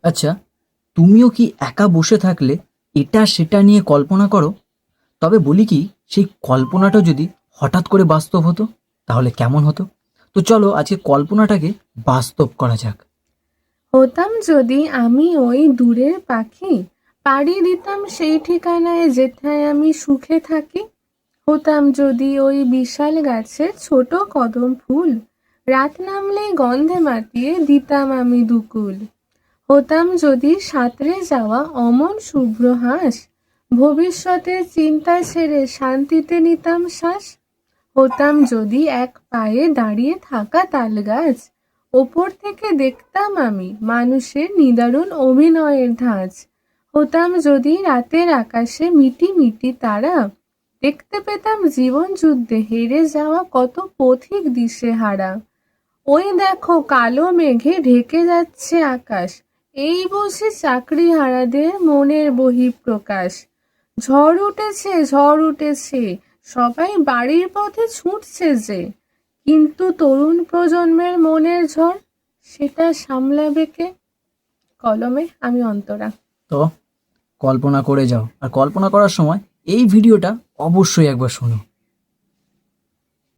আচ্ছা, তুমিও কি একা বসে থাকলে এটা সেটা নিয়ে কল্পনা করো? তবে বলি কি, সেই কল্পনাটা যদি হঠাৎ করে বাস্তব হতো, তাহলে কেমন হতো? তো চলো আজকে কল্পনাটাকে বাস্তব করা যাক। হতাম যদি আমি ওই দূরের পাখি, পাড়ি দিতাম সেই ঠিকানায় যেথায় আমি সুখে থাকি। হতাম যদি ওই বিশাল গাছে ছোট কদম ফুল, রাত নামলেই গন্ধে মাতিয়ে দিতাম আমি দুকুল। হতাম যদি সাঁতরে যাওয়া অমন শুভ্র হাঁস, ভবিষ্যতের চিন্তা ছেড়ে শান্তিতে নিতাম শ্বাস। হতাম যদি এক পায়ে দাঁড়িয়ে থাকা তাল গাছ, ওপর থেকে দেখতাম আমি মানুষের নিদারুণ অভিনয়ের ধাঁচ। হতাম যদি রাতের আকাশে মিটি মিটি তারা, দেখতে পেতাম জীবন যুদ্ধে হেরে যাওয়া কত পথিক দিশেহারা। ওই দেখো কালো মেঘে ঢেকে যাচ্ছে আকাশ, এই বুঝি চাকরিহারাদের মনের বহিঃপ্রকাশ। ঝড় উঠেছে, সবাই বাড়ির পথে ছুটছে যে, কিন্তু তরুণ প্রজন্মের মনের ঝড়, সেটা সামলাবে কে? কলমে আমি অন্তরা। তো কল্পনা করে যাও, আর কল্পনা করার সময় এই ভিডিওটা অবশ্যই একবার শোনো।